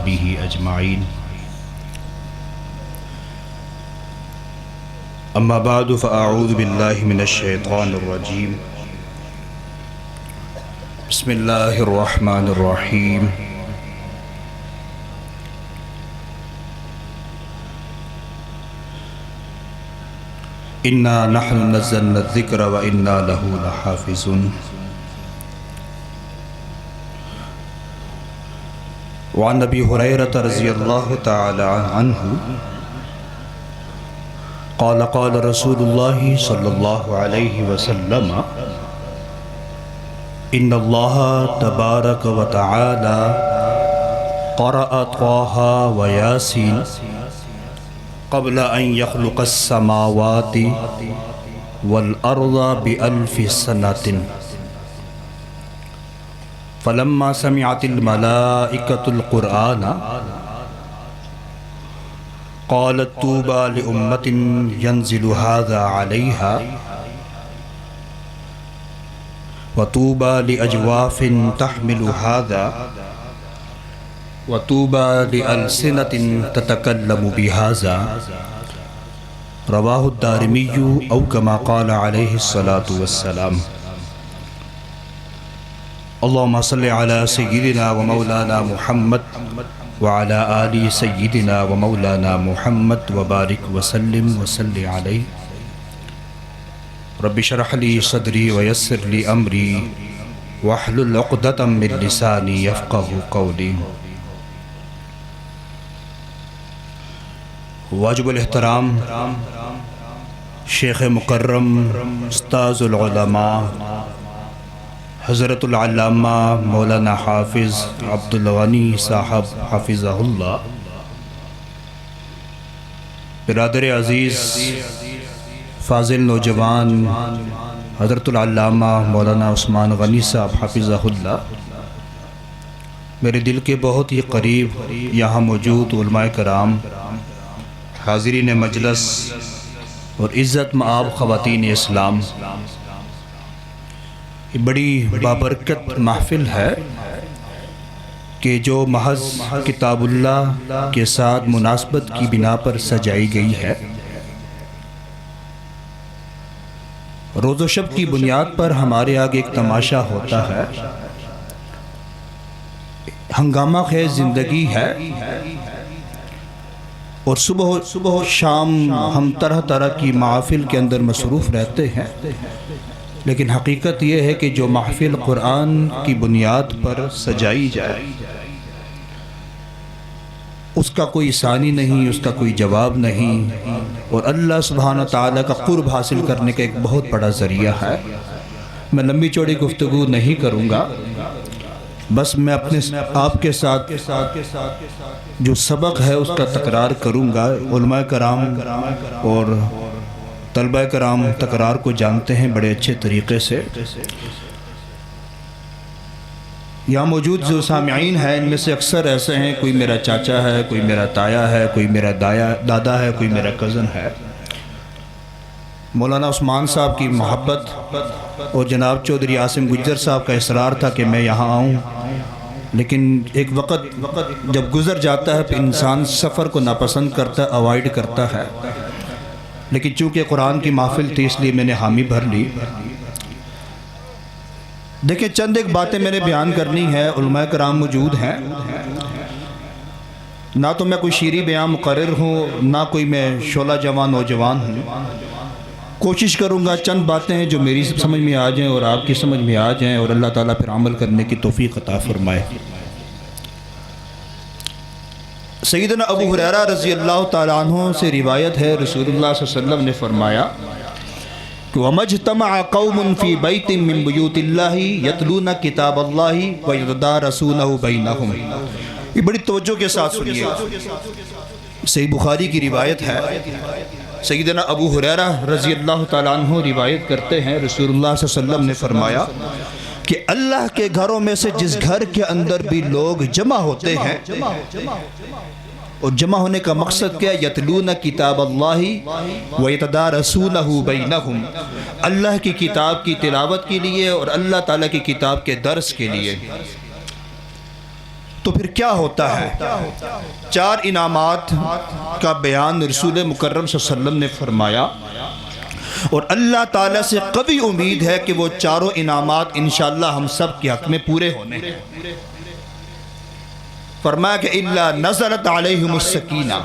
وأصحابه أجمعين. أما بعد فأعوذ بالله من الشيطان الرجيم. بسم الله الرحمن الرحيم. إنا نحن نزلنا الذكر وإنا له لحافظون. وعن أبي هريرة رضي الله تعالى عنه قال قال رسول الله صلى الله عليه وسلم إن الله تبارك وتعالى قرأ طه وياسين قبل أن يخلق السماوات والأرض ب1000 سنة. فلما سمعت الملائكة القرآن قالت طوبى لأمة ينزل هذا عليها وطوبى لأجواف تحمل هذا وطوبى لألسنة تتكلم بهذا. رواه الدارمي أو كما قال عليه الصلاة والسلام. اللهم صل على سيدنا ومولانا محمد وعلى آل سيدنا ومولانا محمد وبارك وسلم وصل عليه. رب اشرح لي صدري ويسر لي أمري واحلل عقدة من لساني يفقه قولي. واجب الاحترام شیخ مکرم استاذ العلماء حضرت العلامہ مولانا حافظ عبد الغنی صاحب حفظہ اللہ، برادر عزیز فاضل نوجوان حضرت العلامہ مولانا عثمان غنی صاحب حفظہ اللہ، میرے دل کے بہت ہی قریب یہاں موجود علماء کرام، حاضرین مجلس اور عزت مآب خواتین اسلام، یہ بڑی بابرکت محفل ہے کہ جو محض کتاب اللہ کے ساتھ مناسبت کی بنا پر سجائی گئی ہے. روز و شب کی بنیاد پر ہمارے آگے ایک تماشا ہوتا ہے، ہنگامہ خیز زندگی ہے، اور صبح و شام ہم طرح طرح کی محافل کے اندر مصروف رہتے ہیں، لیکن حقیقت یہ ہے کہ جو محفل قرآن کی بنیاد پر سجائی جائے اس کا کوئی ثانی نہیں، اس کا کوئی جواب نہیں، اور اللہ سبحانہ تعالیٰ کا قرب حاصل کرنے کا ایک بہت بڑا ذریعہ ہے. میں لمبی چوڑی گفتگو نہیں کروں گا، بس میں اپنے آپ کے ساتھ جو سبق ہے اس کا تکرار کروں گا. علماء کرام اور طلبہ کرام تکرار کو جانتے ہیں بڑے اچھے طریقے سے. یہاں موجود جو سامعین ہیں ان میں سے اکثر ایسے ہیں، کوئی میرا چاچا ہے، کوئی میرا تایا ہے، کوئی میرا دادا ہے، کوئی میرا کزن ہے. مولانا عثمان صاحب کی محبت اور جناب چودھری عاصم گجر صاحب کا اصرار تھا کہ میں یہاں آؤں، لیکن ایک وقت جب گزر جاتا ہے پھر انسان سفر کو ناپسند کرتا ہے، اوائڈ کرتا ہے. لیکن چونکہ قرآن کی محفل تھی اس لیے میں نے حامی بھر لی. دیکھیں چند ایک باتیں میں نے بیان کرنی ہے. علماء کرام موجود ہیں، نہ تو میں کوئی شیریں بیان مقرر ہوں، نہ کوئی میں شعلہ جوان نوجوان ہوں. کوشش کروں گا چند باتیں ہیں جو میری سمجھ میں آ جائیں اور آپ کی سمجھ میں آ جائیں، اور اللہ تعالیٰ پھر عمل کرنے کی توفیق عطا فرمائے. سیدنا ابو ہریرہ رضی اللہ تعالیٰ عنہ سے روایت ہے، رسول اللہ صلی اللہ علیہ وسلم نے فرمایا کہ وَمَا اجْتَمَعَ قَوْمٌ فِي بَيْتٍ مِّن بُيُوتِ اللَّهِ يَتْلُونَ كِتَابَ اللَّهِ وَيَتَدَارَسُونَهُ بَيْنَهُمْ. یہ بڑی توجہ کے ساتھ سنیے، صحیح بخاری کی روایت ہے. سیدنا ابو ہریرہ رضی اللہ تعالیٰ عنہ روایت کرتے ہیں، رسول اللہ صلی اللہ علیہ وسلم نے فرمایا کہ اللہ کے گھروں میں سے جس گھر کے اندر بھی لوگ جمع ہوتے ہیں، اور جمع ہونے کا مقصد کیا؟ یتلون کتاب اللہ ویتدارسونہ بینہم، اللہ کی کتاب کی تلاوت کے لیے اور اللہ تعالیٰ کی کتاب کے درس کے لیے. تو تو پھر کیا ہوتا ہے؟ 4 انعامات کا بیان رسول مکرم صلی اللہ علیہ وسلم نے فرمایا، اور اللہ تعالیٰ سے قوی امید ہے کہ وہ 4 انعامات انشاءاللہ ہم سب کے حق میں پورے ہونے ہیں۔ فرمایا کہ اِلَّا نَزَلَتْ عَلَيْهِمُ السَّكِينَةُ،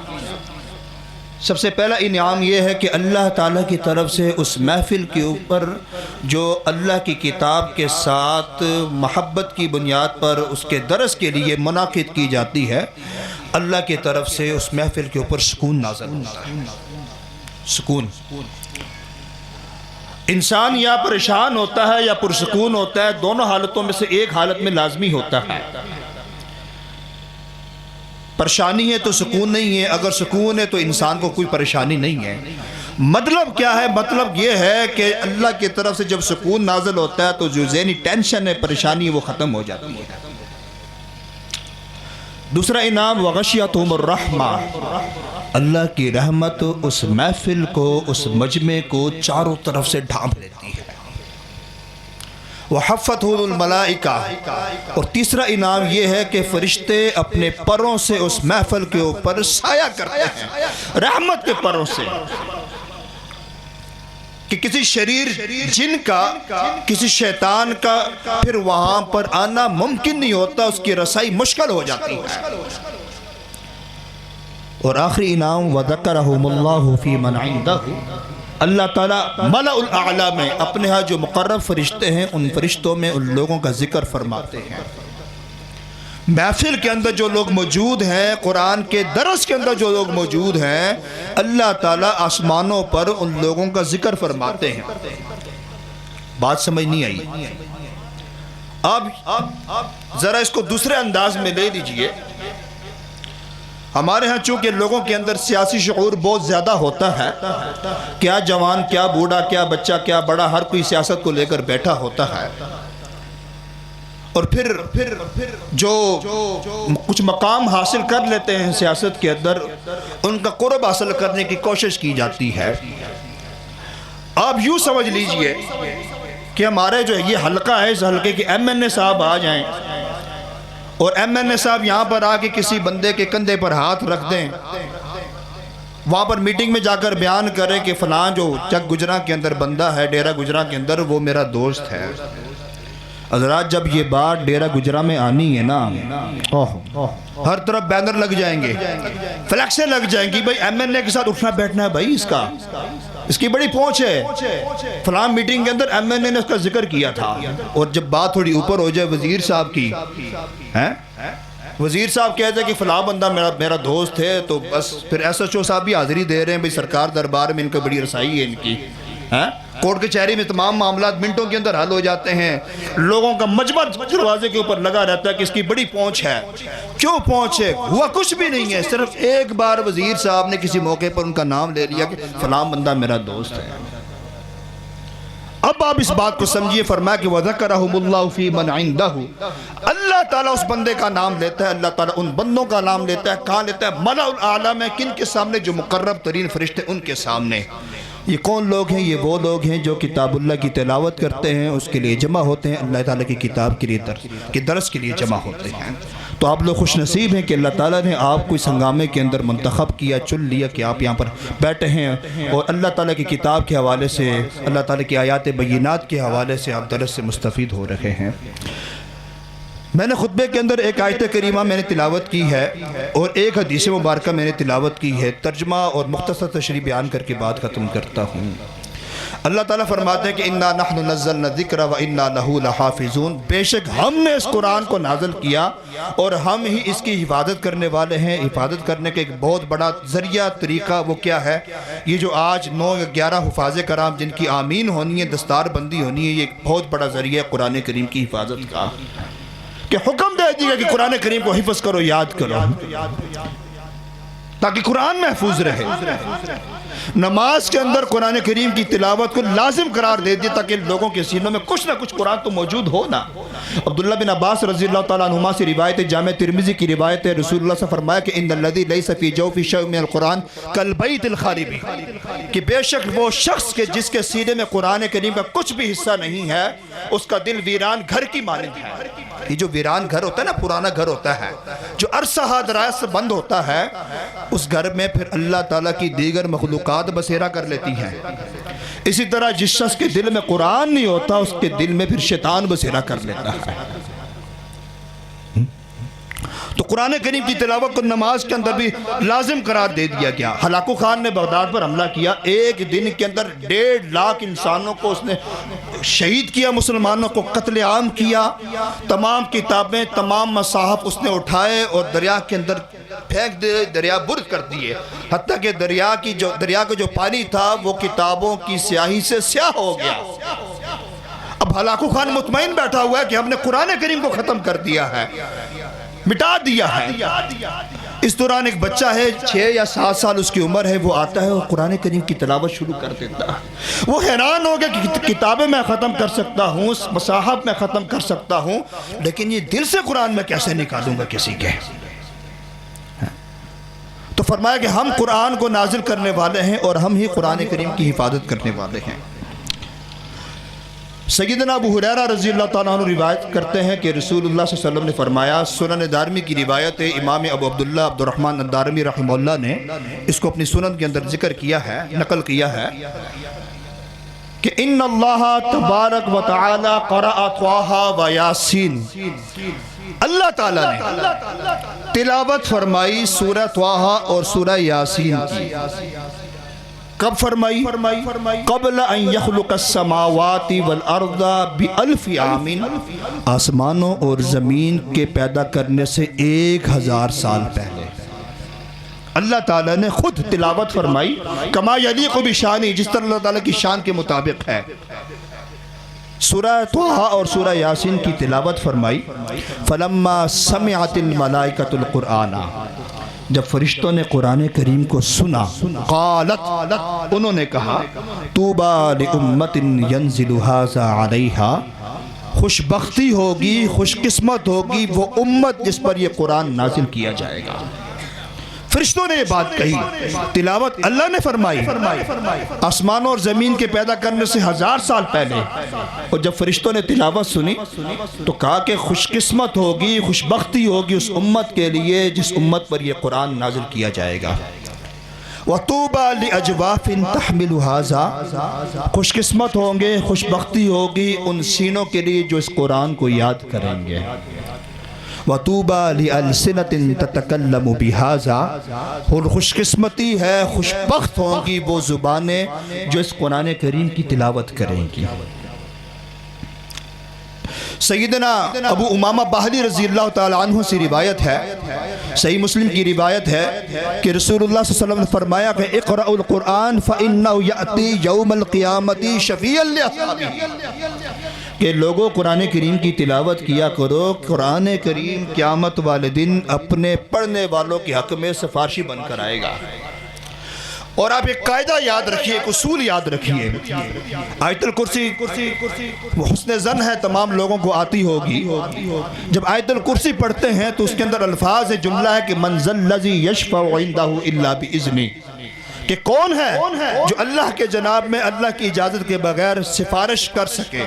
سب سے پہلا انعام یہ ہے کہ اللہ تعالیٰ کی طرف سے اس محفل کے اوپر جو اللہ کی کتاب کے ساتھ محبت کی بنیاد پر اس کے درس کے لیے منعقد کی جاتی ہے، اللہ کی طرف سے اس محفل کے اوپر سکون نازل ہوتا ہے۔ سکون، انسان یا پریشان ہوتا ہے یا پرسکون ہوتا ہے، دونوں حالتوں میں سے ایک حالت میں لازمی ہوتا ہے۔ پریشانی ہے تو سکون نہیں ہے، اگر سکون ہے تو انسان کو کوئی پریشانی نہیں ہے۔ مطلب کیا ہے؟ مطلب یہ ہے کہ اللہ کی طرف سے جب سکون نازل ہوتا ہے تو جو ذہنی ٹینشن ہے، پریشانی وہ ختم ہو جاتی ہے۔ دوسرا انعام وغشیتہم الرحمہ، اللہ کی رحمت اس محفل کو، اس مجمع کو چاروں طرف سے ڈھانپ لیتی ہے۔ وحفتہم الملائکہ، اور تیسرا انعام یہ ہے کہ فرشتے اپنے پروں سے اس محفل کے اوپر سایہ کرتے ہیں، رحمت کے پروں سے، کہ کسی شریر جن کا، کسی شیطان کا پھر وہاں پر آنا ممکن نہیں ہوتا، اس کی رسائی مشکل ہو جاتی ہے۔ اور آخری انعام وَذَكَرَهُمُ اللَّهُ فِي مَنْ عِنْدَهُ، اللہ تعالیٰ ملأ الاعلیٰ میں اپنے ہاں جو مقرب فرشتے ہیں، ان فرشتوں میں ان لوگوں کا ذکر فرماتے ہیں۔ محفل کے اندر جو لوگ موجود ہیں، قرآن کے درس کے اندر جو لوگ موجود ہیں، اللہ تعالیٰ آسمانوں پر ان لوگوں کا ذکر فرماتے ہیں۔ بات سمجھ نہیں آئی؟ اب ذرا اس کو دوسرے انداز میں لے لیجئے۔ ہمارے ہاں چونکہ لوگوں کے اندر سیاسی شعور بہت زیادہ ہوتا ہے، کیا جوان، کیا بوڑھا، کیا بچہ، کیا بڑا، ہر کوئی سیاست کو لے کر بیٹھا ہوتا ہے، اور پھر جو کچھ مقام حاصل کر لیتے ہیں سیاست کے اندر، ان کا قرب حاصل کرنے کی کوشش کی جاتی ہے۔ آپ یوں سمجھ لیجئے کہ ہمارے جو یہ حلقہ ہے، اس حلقے کے ایم این اے صاحب آ جائیں، اور ایم این اے صاحب یہاں پر آ کے کسی بندے کے کندھے پر ہاتھ رکھ دیں، وہاں پر میٹنگ میں جا کر بیان کریں کہ فلاں جو چک گجراں کے اندر بندہ ہے، ڈیرہ گجراں کے اندر، وہ میرا دوست ہے۔ حضرات جب یہ بات ڈیرہ گجراں میں آنی ہے نا، ہر طرف بینر لگ جائیں گے، فلیکسیں لگ جائیں گی، بھائی ایم این اے کے ساتھ اٹھنا بیٹھنا ہے، بھائی اس کی بڑی پہنچ ہے، فلاں میٹنگ کے اندر ایم این اے نے اس کا ذکر کیا تھا۔ اور جب بات تھوڑی اوپر ہو جائے وزیر صاحب کی، وزیر صاحب کہتے ہیں کہ فلاں بندہ میرا دوست ہے، تو بس پھر ایس ایچ او صاحب بھی حاضری دے رہے ہیں، بھائی سرکار دربار میں ان کو بڑی رسائی ہے ان کی، کورٹ کچہری میں تمام معاملات منٹوں کے اندر حل ہو جاتے ہیں، لوگوں کا مجمع دروازے کے اوپر لگا رہتا ہے کہ اس کی بڑی پہنچ ہے۔ کیوں پہنچ ہے؟ ہوا کچھ بھی نہیں ہے، صرف ایک بار وزیر صاحب نے کسی موقع پر ان کا نام لے لیا کہ فلاں بندہ میرا دوست ہے۔ اب آپ اس بات کو سمجھیے، فرمایا کہ وَذَكَرَهُمُ اللَّهُ فِي مَنْ عِنْدَهُ، اللہ تعالیٰ اس بندے کا نام لیتا ہے، اللہ تعالیٰ ان بندوں کا نام لیتا ہے، کہاں لیتا ہے؟ ملأ الاعلیٰ میں، کن کے سامنے؟ جو مقرب ترین فرشتے، ان کے سامنے۔ یہ کون لوگ ہیں؟ یہ وہ لوگ ہیں جو کتاب اللہ کی تلاوت کرتے ہیں، اس کے لیے جمع ہوتے ہیں، اللہ تعالیٰ کی کتاب کے لیے درس کے لیے جمع ہوتے ہیں۔ تو آپ لوگ خوش نصیب ہیں کہ اللہ تعالیٰ نے آپ کو اس ہنگامے کے اندر منتخب کیا، چن لیا کہ آپ یہاں پر بیٹھے ہیں، اور اللہ تعالیٰ کی کتاب کے حوالے سے، اللہ تعالیٰ کی آیات بینات کے حوالے سے آپ درس سے مستفید ہو رہے ہیں۔ میں نے خطبے کے اندر ایک آیت کریمہ میں نے تلاوت کی ہے، اور ایک حدیث مبارکہ میں نے تلاوت کی ہے، ترجمہ اور مختصر تشریح بیان کر کے بات ختم کرتا ہوں۔ اللہ تعالیٰ فرماتے ہیں کہ اِنَّا نَحْنُ نَزَّلْنَا الذِّكْرَ وَإِنَّا لَهُ لَحَافِظُونَ، بے شک ہم نے اس قرآن کو نازل کیا اور ہم ہی اس کی حفاظت کرنے والے ہیں۔ حفاظت کرنے کا ایک بہت بڑا ذریعہ طریقہ وہ کیا ہے؟ یہ جو آج 9 یا 11 حفاظ کرام جن کی آمین ہونی ہے، دستار بندی ہونی ہے، یہ ایک بہت بڑا ذریعہ ہے قرآن کریم کی حفاظت کا، کہ حکم دے دیا کہ قرآن کریم کو حفظ کرو، یاد کرو، تاکہ قرآن محفوظ رہے۔ نماز کے اندر قرآن کریم کی تلاوت کو لازم قرار دے دیا تاکہ لوگوں کے سینوں میں کچھ نہ کچھ قرآن تو موجود ہو نا۔ عبداللہ بن عباس رضی اللہ تعالیٰ عنہما سے روایت ہے، جامع ترمذی کی روایت ہے، رسول اللہ سے فرمایا کہ ان الذی لیس فی جوف شیء من القرآن کالبیت الخارب، کہ بے شک وہ شخص کے جس کے سینے میں قرآن کریم کا کچھ بھی حصہ نہیں ہے، اس کا دل ویران گھر کی مانند ہے۔ یہ جو ویران گھر ہوتا ہے نا، پرانا گھر ہوتا ہے جو عرصہ دراز سے بند ہوتا ہے، اس گھر میں پھر اللہ تعالیٰ کی دیگر مخلوقات بسیرا کر لیتی ہیں۔ اسی طرح جس شخص کے دل میں قرآن نہیں ہوتا، اس کے دل میں پھر شیطان بسیرا کر لیتا ہے۔ تو قرآن کریم کی تلاوت کو نماز کے اندر بھی لازم قرار دے دیا گیا۔ ہلاکو خان نے بغداد پر حملہ کیا، ایک دن کے اندر 1.5 لاکھ انسانوں کو اس نے شہید کیا، مسلمانوں کو قتل عام کیا۔ تمام کتابیں، تمام مصاحف اس نے اٹھائے اور دریا کے اندر پھینک دے، دریا برد کر دیے، حتیٰ کہ دریا کا جو پانی تھا وہ کتابوں کی سیاہی سے سیاہ ہو گیا۔ اب ہلاکو خان مطمئن بیٹھا ہوا ہے کہ ہم نے قرآن کریم کو ختم کر دیا ہے، مٹا دیا ہے۔ اس دوران ایک بچہ ہے، 6 یا 7 سال اس کی عمر ہے، وہ آتا ہے اور قرآن کریم کی تلاوت شروع کر دیتا ہے۔ وہ حیران ہو گیا کہ کتابیں میں ختم کر سکتا ہوں، مصاحف میں ختم کر سکتا ہوں، لیکن یہ دل سے قرآن میں کیسے نکالوں گا کسی کے؟ تو فرمایا کہ ہم قرآن کو نازل کرنے والے ہیں اور ہم ہی قرآن کریم کی حفاظت کرنے والے ہیں۔ سیدنا ابو ہریرہ رضی اللہ تعالیٰ عنہ روایت کرتے ہیں کہ رسول اللہ صلی اللہ علیہ وسلم نے فرمایا، سنن دارمی کی روایت ہے، امام ابو عبداللہ عبد الرحمن الدارمی رحمہ اللہ نے اس کو اپنی سنن کے اندر ذکر کیا ہے، نقل کیا ہے کہ ان اللہ تبارک و تعالی قرأ طٰہٰ و یاسین، اللہ تعالیٰ نے تلاوت فرمائی سورہ طٰہٰ اور سورہ یاسین کی۔ کب فرمائی؟ قبل ان یخلق السماوات والارض بألف عام، آسمانوں اور زمین کے پیدا کرنے سے 1000 سال پہلے اللہ تعالیٰ نے خود تلاوت فرمائی، کما یلیق بشانی، جس طرح اللہ تعالیٰ کی شان کے مطابق ہے۔ سورہ طٰہٰ اور سورہ یاسین کی تلاوت فرمائی۔ فلما سمعت الملائکۃ القرآن، جب فرشتوں نے قرآن کریم کو سنا، قالت، انہوں نے کہا، طوبی لامۃ ینزل ھذا علیہا، خوش بختی ہوگی، خوش قسمت ہوگی وہ امت جس پر یہ قرآن نازل کیا جائے گا۔ فرشتوں نے یہ بات کہی، تلاوت اللہ نے فرمائی آسمانوں اور زمین کے پیدا کرنے سے 1000 سال پہلے، اور جب فرشتوں نے تلاوت سنی تو کہا کہ خوش قسمت ہوگی، خوش بختی ہوگی اس امت کے لیے جس امت پر یہ قرآن نازل کیا جائے گا۔ وَطُوبَى لِأَجْوَافٍ تَحْمِلُ هَذَا، خوش قسمت ہوں گے، خوش بختی ہوگی ان سینوں کے لیے جو اس قرآن کو یاد کریں گے۔ وَطُوبَى لِأَلْسِنَةٍ تَتَكَلَّمُ بِهَذَا، اور خوش قسمتی ہے، خوش بخت ہوں گی وہ زبانیں جو اس قرآن کریم کی تلاوت کریں گی۔ سیدنا ابو امامہ باہلی رضی اللہ تعالیٰ عنہ سے روایت ہے، صحیح مسلم کی روایت ہے کہ رسول اللہ صلی اللہ علیہ وسلم نے فرمایا کہ اقرأوا القرآن فإنه يأتي يوم القیامة شفیعا لأصحابہ، کہ لوگوں قرآن کریم کی تلاوت کیا کرو، قرآن کریم قیامت والے دن اپنے پڑھنے والوں کے حق میں سفارشی بن کر آئے گا۔ اور آپ ایک قاعدہ یاد رکھیے، ایک اصول یاد رکھیے، آیت الکرسی وہ حسن ظن ہے تمام لوگوں کو آتی ہوگی۔ جب آیت الکرسی پڑھتے ہیں تو اس کے اندر الفاظ ہے، جملہ ہے کہ من ذا الذی یشفع عنده الا باذنہ، کہ کون ہے جو اللہ کے جناب میں اللہ کی اجازت کے بغیر سفارش کر سکے۔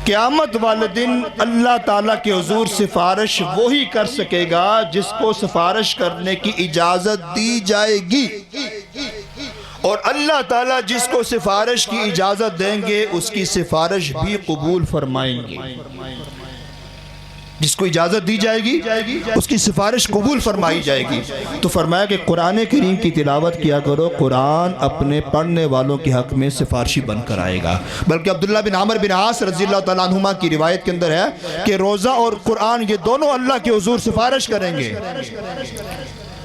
قیامت والے دن اللہ تعالیٰ کے حضور سفارش وہی کر سکے گا جس کو سفارش کرنے کی اجازت دی جائے گی، اور اللہ تعالیٰ جس کو سفارش کی اجازت دیں گے اس کی سفارش بھی قبول فرمائیں گے۔ جس کو اجازت دی جائے گی اس کی سفارش قبول فرمائی جائے گی۔ تو فرمایا کہ قرآن کریم کی تلاوت کیا کرو، قرآن اپنے پڑھنے والوں کے حق میں سفارشی بن کر آئے گا۔ بلکہ عبداللہ بن عمر بن عاص رضی اللہ تعالیٰ عنہما کی روایت کے اندر ہے کہ روزہ اور قرآن یہ دونوں اللہ کے حضور سفارش کریں گے۔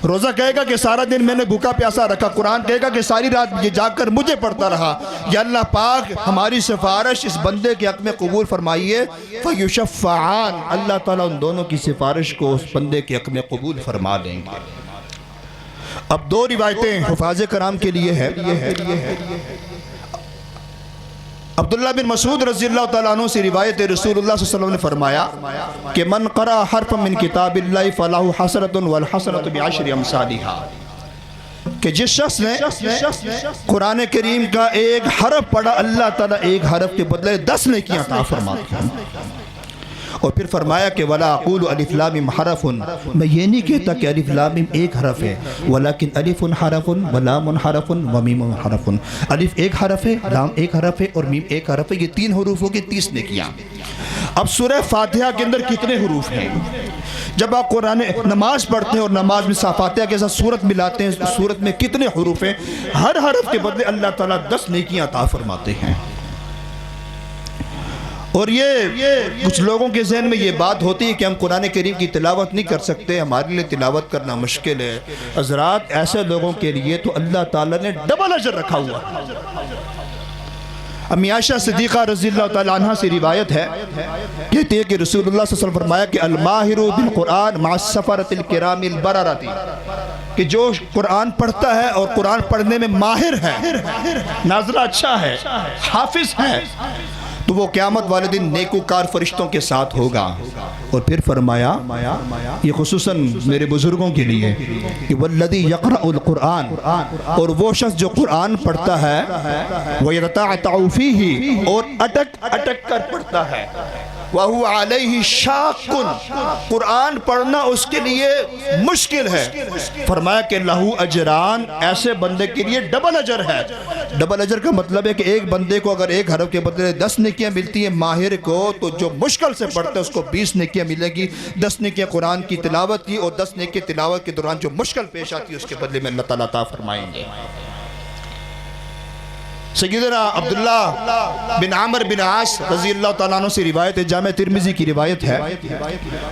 روزہ کہے گا کہ سارا دن میں نے بھوکا پیاسا رکھا، قرآن کہے گا کہ ساری رات یہ جاگ کر مجھے پڑھتا رہا، یا اللہ پاک ہماری سفارش اس بندے کے حق میں قبول فرمائیے، فَيُشَفَّعَانِ، اللہ تعالیٰ ان دونوں کی سفارش کو اس بندے کے حق میں قبول فرما دیں گے۔ اب 2 روایتیں حفاظ کرام کے لیے ہے۔ عبداللہ بن مسعود رضی اللہ تعالیٰ عنہ سے روایت ہے، رسول اللہ صلی اللہ علیہ وسلم نے فرمایا کہ من قرأ حرفا من کتاب اللہ فلہ حسنۃ والحسنۃ بعشر امثالها، کہ جس شخص نے قرآن کریم کا ایک حرف پڑھا اللہ تعالیٰ ایک حرف کے بدلے 10 نیکیاں عطا فرماتے ہیں۔ اور پھر فرمایا کہ وَلَا أَقُولُ أَلِف لام مِيم حرف، میں یہ نہیں کہتا کہ الف لام میم ایک حرف ہے، ولیکن الف حرف ولام حرف ومیم حرف، الف ایک حرف ہے، لام ایک حرف ہے اور میم ایک حرف ہے، یہ 3 حروفوں کی 30 نیکیاں۔ اب سورہ فاتحہ کے اندر کتنے حروف ہیں؟ جب آپ قرآن نماز پڑھتے ہیں اور نماز میں فاتحہ کے ساتھ سورت ملاتے ہیں، سورت میں کتنے حروف ہیں؟ ہر حرف کے بدلے اللہ تعالیٰ 10 نیکیاں عطا فرماتے ہیں۔ اور یہ کچھ لوگوں کے ذہن میں یہ بات ہوتی ہے کہ ہم قرآن کریم کی تلاوت نہیں کر سکتے، ہمارے لیے تلاوت کرنا مشکل ہے۔ حضرات، ایسے لوگوں کے لیے تو اللہ تعالیٰ نے ڈبل اجر رکھا ہوا ہے۔ امی عائشہ صدیقہ رضی اللہ تعالیٰ عنہ سے روایت ہے، کہتے ہیں کہ رسول اللہ صلی اللہ علیہ وسلم فرمایا کہ الماہر بالقرآن مع السفرۃ الکرام البررۃ، کہ جو قرآن پڑھتا ہے اور قرآن پڑھنے میں ماہر ہے، ناظرہ اچھا ہے، حافظ ہے، تو وہ قیامت والے دن نیکوکار فرشتوں کے ساتھ ہوگا۔ اور پھر فرمایا، یہ خصوصاً میرے بزرگوں کے لیے، کہ والذی یقرأ القرآن، اور وہ شخص جو قرآن پڑھتا ہے، ویتتعتع فیہ، اور اٹک اٹک کر پڑھتا ہے، وَهُوَ عَلَيْهِ شَاقٌ، قرآن پڑھنا اس کے لیے مشکل ہے، فرمایا کہ لہو اجران، ایسے بندے کے لیے ڈبل اجر ہے۔ ڈبل اجر کا مطلب ہے کہ ایک بندے کو اگر ایک حرف کے بدلے 10 نیکیاں ملتی ہیں ماہر کو، تو جو مشکل سے پڑھتا ہے اس کو 20 نیکیاں ملے گی۔ 10 نیکیاں قرآن کی تلاوت کی، اور 10 نیکیاں تلاوت کے دوران جو مشکل پیش آتی ہے اس کے بدلے میں اللہ تعالیٰ عطا فرمائیں گے۔ سیدنا عبداللہ بن عامر بن عاص رضی اللہ تعالیٰ عنہ سے روایت ہے، جامع ترمذی کی روایت ہے،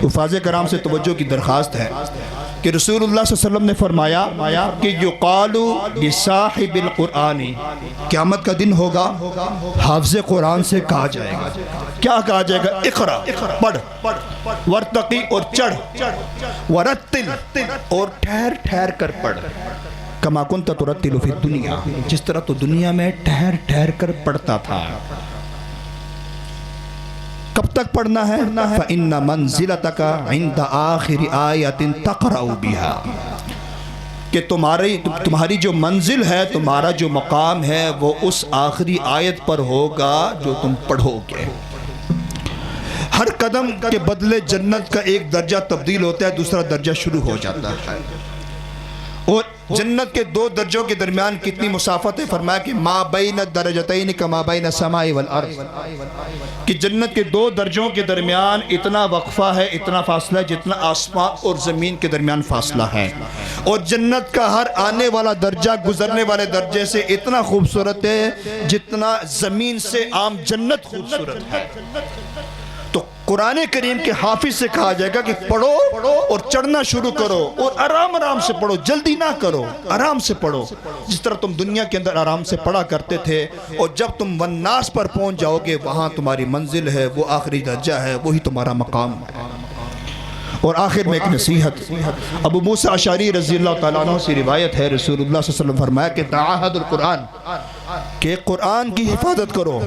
حفاظ کرام سے توجہ کی درخواست ہے کہ رسول اللہ صلی اللہ علیہ وسلم نے فرمایا کہ یقال لصاحب القرآن، قیامت کا دن ہوگا، حافظ قرآن سے کہا جائے گا، کیا کہا جائے گا؟ اقرا، پڑھ، ورتقی، اور چڑھ، ورتل، اور ٹھہر ٹھہر کر پڑھ، کما کنت ترتل فی الدنیا، جس طرح تو دنیا میں ٹھہر ٹھہر کر پڑھتا تھا۔ کب تک پڑھنا ہے؟ فإن منزلتک عند آخر آیۃ تقرأ بها، کہ تمہاری جو منزل ہے، تمہارا جو مقام ہے، وہ اس آخری آیت پر ہوگا جو تم پڑھو گے۔ ہر قدم کے بدلے جنت کا ایک درجہ تبدیل ہوتا ہے، دوسرا درجہ شروع ہو جاتا ہے۔ اور جنت کے 2 درجوں کے درمیان کتنی مسافت ہے؟ فرمایا کہ ما بین الدرجتین کما بین السماء والارض، کہ جنت کے 2 درجوں کے درمیان اتنا وقفہ ہے، اتنا فاصلہ ہے جتنا آسمان اور زمین کے درمیان فاصلہ ہے۔ اور جنت کا ہر آنے والا درجہ گزرنے والے درجے سے اتنا خوبصورت ہے جتنا زمین سے عام جنت خوبصورت ہے۔ تو قرآن کریم کے حافظ سے کہا جائے گا کہ پڑھو اور چڑھنا شروع کرو، اور آرام آرام سے پڑھو، جلدی نہ کرو، آرام سے پڑھو، جس طرح تم دنیا کے اندر آرام سے پڑھا کرتے تھے۔ اور جب تم والناس پر پہنچ جاؤ گے، وہاں تمہاری منزل ہے، وہ آخری درجہ ہے، وہی تمہارا مقام ہے۔ اور آخر میں ایک نصیحت، ابو موسیٰ اشعری رضی اللہ تعالیٰ عنہ سے روایت ہے، رسول اللہ صلی اللہ علیہ وسلم فرمایا کہ تعاہد القرآن، کہ قرآن کی حفاظت کرو،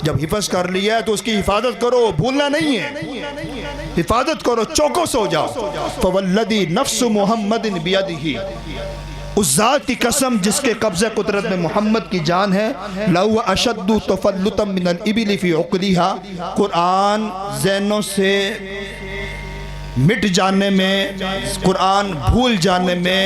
جب حفظ کر لیا ہے تو اس کی حفاظت کرو، بھولنا نہیں ہے، حفاظت کرو، چوکس ہو جاؤ۔ فوالذی نفس محمد بیدہ، اس ذات کی قسم جس کے قبضہ قدرت میں محمد کی جان ہے، لَهُوَ أَشَدُّ تَفَلُّتًا مِنَ الْإِبِلِ فِي عُقْلِهَا، قرآن ذہنوں سے مٹ جانے میں، قرآن بھول جانے میں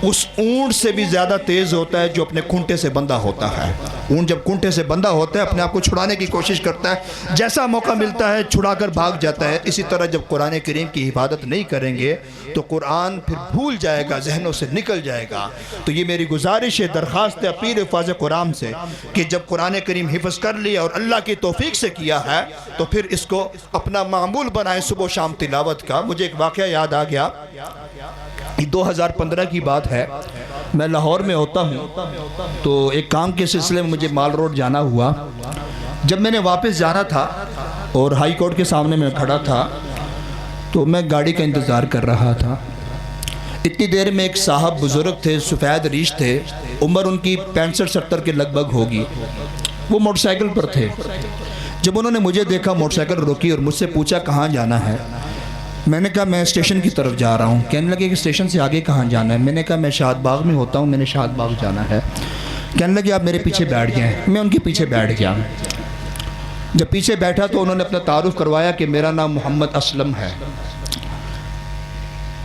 اس اونٹ سے بھی زیادہ تیز ہوتا ہے جو اپنے کھنٹے سے بندھا ہوتا ہے۔ اونٹ جب کھنٹے سے بندھا ہوتا ہے، اپنے آپ کو چھڑانے کی کوشش کرتا ہے، جیسا موقع ملتا ہے چھڑا کر بھاگ جاتا ہے۔ اسی طرح جب قرآن کریم کی حفاظت نہیں کریں گے تو قرآن پھر بھول جائے گا، ذہنوں سے نکل جائے گا۔ تو یہ میری گزارش ہے، درخواست ہے اپیل حفاظ قرآن سے کہ جب قرآن کریم حفظ کر لیا اور اللہ کی توفیق سے کیا ہے تو پھر اس کو اپنا معمول بنائیں، صبح و شام تلاوت کا۔ مجھے ایک واقعہ یاد آ گیا، 2015 کی بات ہے، میں لاہور میں ہوتا ہوں، تو ایک کام کے سلسلے میں مجھے مال روڈ جانا ہوا۔ جب میں نے واپس جانا تھا اور ہائی کورٹ کے سامنے میں کھڑا تھا تو میں گاڑی کا انتظار کر رہا تھا۔ اتنی دیر میں ایک صاحب بزرگ تھے، سفید ریش تھے، عمر ان کی 65-70 کے لگ بھگ ہوگی، وہ موٹر سائیکل پر تھے۔ جب انہوں نے مجھے دیکھا، موٹر سائیکل روکی اور مجھ سے پوچھا کہاں جانا ہے؟ میں نے کہا میں اسٹیشن کی طرف جا رہا ہوں۔ کہنے لگے کہ اسٹیشن سے آگے کہاں جانا ہے؟ میں نے کہا میں شاد باغ میں ہوتا ہوں، میں نے شاد باغ جانا ہے۔ کہنے لگے آپ میرے پیچھے بیٹھ جائیں۔ میں ان کے پیچھے بیٹھ گیا۔ جب پیچھے بیٹھا تو انہوں نے اپنا تعارف کروایا کہ میرا نام محمد اسلم ہے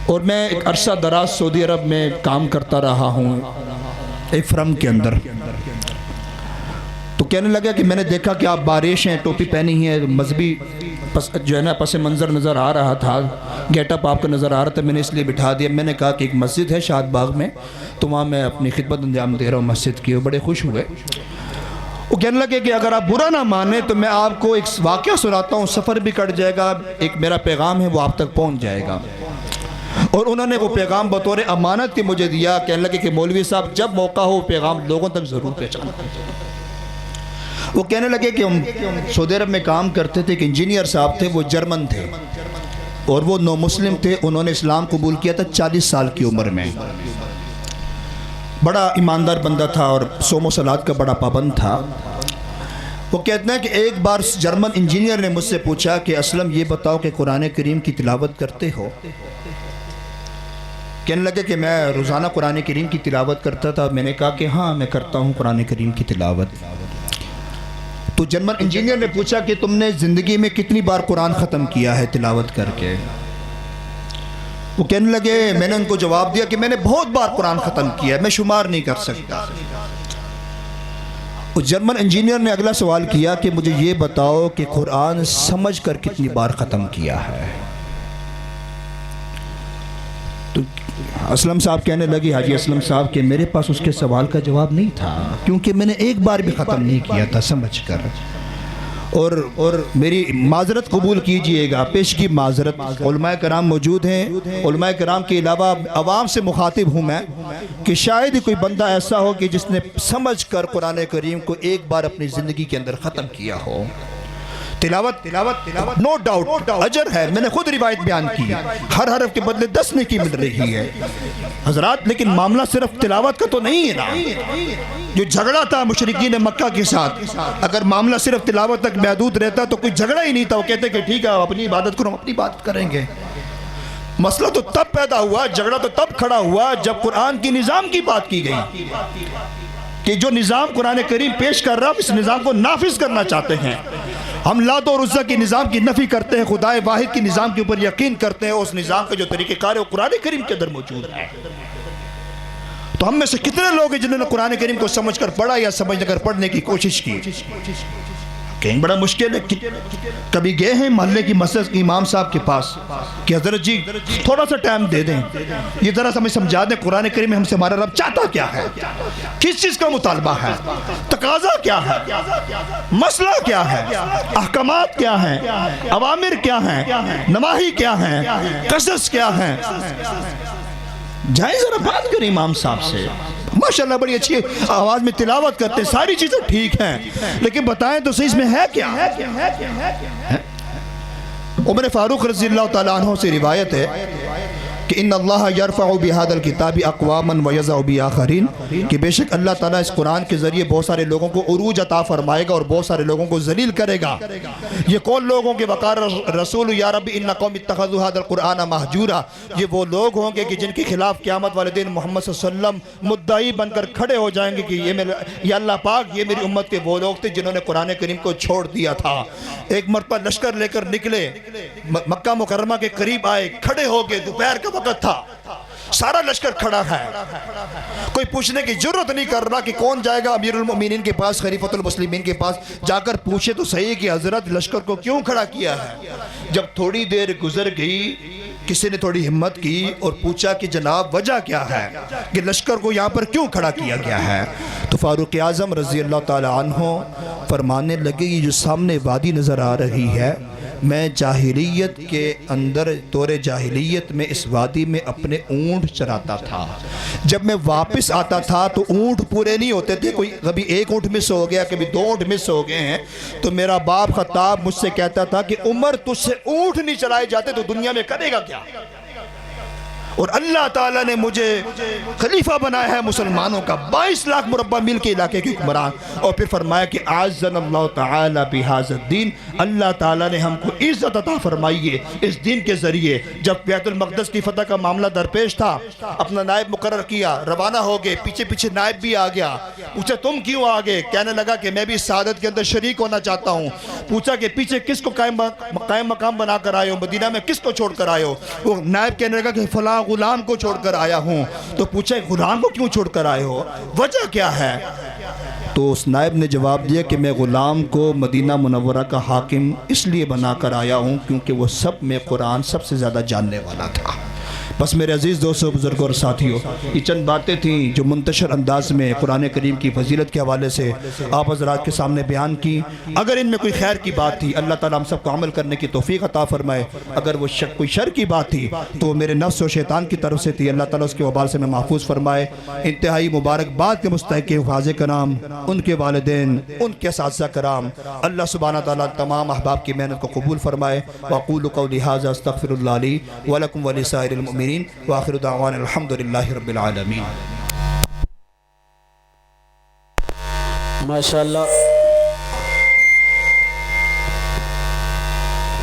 اور میں ایک عرصہ دراز سعودی عرب میں کام کرتا رہا ہوں ایک فرم کے اندر. تو کہنے لگا کہ میں نے دیکھا کہ آپ بارش ہیں, ٹوپی پہنی ہے, مذہبی جو ہے نا پس منظر نظر آ رہا تھا, گیٹ اپ آپ کا نظر آ رہا تھا. میں نے اس لیے بٹھا دیا. میں نے کہا کہ ایک مسجد ہے شاد باغ میں, تو وہاں میں اپنی خدمت انجام دے رہا ہوں مسجد کی. وہ بڑے خوش ہوئے. وہ کہنے لگے کہ اگر آپ برا نہ مانیں تو میں آپ کو ایک واقعہ سناتا ہوں, سفر بھی کٹ جائے گا, ایک میرا پیغام ہے وہ آپ تک پہنچ جائے گا. اور انہوں نے وہ پیغام بطور امانت کے مجھے دیا. کہنے لگے کہ مولوی صاحب جب موقع ہو وہ پیغام لوگوں تک ضرور پہنچانا. وہ کہنے لگے کہ ہم سعودی عرب میں کام کرتے تھے, کہ انجینئر صاحب تھے, وہ جرمن تھے اور وہ نو مسلم تھے. انہوں نے اسلام قبول کیا تھا 40 سال کی عمر میں. بڑا ایماندار بندہ تھا اور صوم و صلات کا بڑا پابند تھا. وہ کہتے ہیں کہ ایک بار جرمن انجینئر نے مجھ سے پوچھا کہ اسلم یہ بتاؤ کہ قرآن کریم کی تلاوت کرتے ہو؟ کہنے لگے کہ میں روزانہ قرآن کریم کی تلاوت کرتا تھا. میں نے کہا کہ ہاں میں کرتا ہوں قرآن کریم کی تلاوت. تو جرمن انجینئر نے پوچھا کہ تم نے زندگی میں کتنی بار قرآن ختم کیا ہے تلاوت کر کے؟ وہ کہنے لگے, میں نے ان کو جواب دیا کہ میں نے بہت بار قرآن ختم کیا ہے, میں شمار نہیں کر سکتا. وہ جرمن انجینئر نے اگلا سوال کیا کہ مجھے یہ بتاؤ کہ قرآن سمجھ کر کتنی بار ختم کیا ہے؟ تو اسلم صاحب کہنے لگے, حاجی اسلم صاحب, کہ میرے پاس اس کے سوال کا جواب نہیں تھا, کیونکہ میں نے ایک بار بھی ختم نہیں کیا تھا سمجھ کر. اور میری معذرت قبول کیجئے گا, پیش کی معذرت. علماء کرام موجود ہیں, علماء کرام کے علاوہ عوام سے مخاطب ہوں میں, کہ شاید ہی کوئی بندہ ایسا ہو کہ جس نے سمجھ کر قرآن کریم کو ایک بار اپنی زندگی کے اندر ختم کیا ہو. تلاوت نو ڈاؤٹ اجر ہے, میں نے خود روایت بیان کی, ہر حرف کے بدلے 10 نیکی مل رہی ہے حضرات. لیکن معاملہ صرف تلاوت کا تو نہیں ہے نا. جو جھگڑا تھا مشرکین مکہ کے ساتھ, اگر معاملہ صرف تلاوت تک محدود رہتا تو کوئی جھگڑا ہی نہیں تھا. وہ کہتے کہ ٹھیک ہے اپنی عبادت کرو, ہم اپنی بات کریں گے. مسئلہ تو تب پیدا ہوا, جھگڑا تو تب کھڑا ہوا جب قرآن کی نظام کی بات کی گئی, کہ جو نظام قرآن کریم پیش کر رہا اس نظام کو نافذ کرنا چاہتے ہیں. ہم لات اور عزا کی نظام کی نفی کرتے ہیں, خدائے واحد کی نظام کے اوپر یقین کرتے ہیں. اس نظام کا جو طریقہ کار ہے وہ قرآن کریم کے اندر موجود ہے. تو ہم میں سے کتنے لوگ ہیں جنہوں نے قرآن کریم کو سمجھ کر پڑھا یا سمجھ کر پڑھنے کی کوشش کی؟ کہیں بڑا مشکل ہے. کبھی گئے ہیں محلے کی مسجد کے امام صاحب کے پاس کہ حضرت جی تھوڑا سا ٹائم دے دیں, یہ ذرا ہمیں سمجھا دیں قرآن کریم میں ہم سے ہمارا رب چاہتا کیا ہے, کس چیز کا مطالبہ ہے, تقاضا کیا ہے, مسئلہ کیا ہے, احکامات کیا ہیں, اوامر کیا ہیں, نواہی کیا ہیں, قصص کیا ہیں. جائیں ذرا بات کریں امام صاحب سے. ماشاءاللہ بڑی اچھی آواز میں تلاوت کرتے, ساری چیزیں ٹھیک ہیں, لیکن بتائیں تو صحیح اس میں ہے کیا؟ عمر فاروق رضی اللہ تعالیٰ عنہ سے روایت ہے کہ ان اللہ یرفع بہذا الکتاب اقواما ویضع بآخرین, کہ بے شک اللہ تعالیٰ اس قرآن کے ذریعے بہت سارے لوگوں کو عروج عطا فرمائے گا اور بہت سارے لوگوں کو ذلیل کرے گا. یہ کون لوگ ہوں گے؟ وقال رسول یا رب ان قوم اتخذوا هذا القرآن مہجورا, یہ وہ لوگ ہوں گے کہ جن کے خلاف قیامت والے دن محمد صلی اللہ علیہ وسلم مدعی بن کر کھڑے ہو جائیں گے کہ یہ اللہ پاک یہ میری امت کے وہ لوگ تھے جنہوں نے قرآن کریم کو چھوڑ دیا تھا. ایک مرتبہ لشکر لے کر نکلے, مکہ مکرمہ کے قریب آئے, کھڑے ہو گئے, دوپہر کا وقت تھا, سارا لشکر کھڑا ہے, کوئی پوچھنے کی جرت نہیں کر رہا کہ کون جائے گا امیر المؤمنین کے پاس, خلیفۃ المسلمین کے پاس. جا کر پوچھے تو صحیح کہ حضرت لشکر کو کیوں کھڑا کیا ہے. جب تھوڑی دیر گزر گئی کسی نے تھوڑی ہمت کی اور پوچھا کہ جناب وجہ کیا ہے کہ لشکر کو یہاں پر کیوں کھڑا کیا گیا ہے؟ تو فاروق اعظم رضی اللہ تعالی عنہ فرمانے لگے, یہ جو سامنے وادی نظر آ رہی ہے, میں جاہلیت کے اندر دور جاہلیت میں اس وادی میں اپنے اونٹ چراتا تھا. جب میں واپس آتا تھا تو اونٹ پورے نہیں ہوتے تھے, کوئی کبھی ایک اونٹ مس ہو گیا, کبھی 2 اونٹ مس ہو گئے ہیں. تو میرا باپ خطاب مجھ سے کہتا تھا کہ عمر تجھ سے اونٹ نہیں چرائے جاتے تو دنیا میں کرے گا کیا؟ اور اللہ تعالیٰ نے مجھے خلیفہ بنایا ہے مسلمانوں کا، 22 لاکھ مربع میل کے علاقے کے حکمران. اور پھر فرمایا کہ اعزنا اللہ تعالیٰ بہذا الدین، اللہ تعالیٰ نے ہم کو عزت عطا فرمائی ہے اس دین کے ذریعے. جب بیت المقدس کی فتح کا معاملہ درپیش تھا، اپنا نائب مقرر کیا، روانہ ہو گئے، پیچھے پیچھے نائب بھی آ گیا. پوچھا تم کیوں آگے؟ کہنے لگا کہ میں بھی سعادت کے اندر شریک ہونا چاہتا ہوں. پوچھا کہ پیچھے کس کو قائم مقام بنا کر آئے ہو؟ مدینہ میں کس کو چھوڑ کر آئے ہو؟ وہ نائب کہنے لگا کہ فلاں غلام کو چھوڑ کر آیا ہوں. تو پوچھا غلام کو کیوں چھوڑ کر آئے ہو، وجہ کیا ہے؟ تو اس نائب نے جواب دیا کہ میں غلام کو مدینہ منورہ کا حاکم اس لیے بنا کر آیا ہوں کیونکہ وہ سب میں قرآن سب سے زیادہ جاننے والا تھا. بس میرے عزیز دوستوں، بزرگوں اور ساتھیوں، یہ چند باتیں تھیں جو منتشر انداز میں قرآن کریم کی فضیلت کے حوالے سے آپ حضرات کے سامنے بیان کی. اگر ان میں کوئی خیر کی بات تھی، اللہ تعالیٰ ہم سب کو عمل کرنے کی توفیق عطا فرمائے. اگر وہ کوئی شر کی بات تھی تو میرے نفس و شیطان کی طرف سے تھی، اللہ تعالیٰ اس کے وبال سے میں محفوظ فرمائے. انتہائی مبارکباد کے مستحق حفاظ کرام، ان کے والدین، ان کے اساتذہ کرام، اللہ سبحانہ تعالیٰ تمام احباب کی محنت کو قبول فرمائے. واقول قولی ھذا استغفر اللہ لی ولکم ولسائر المؤمنین وآخر دعوانا الحمدللہ رب العالمین. ماشاءاللہ.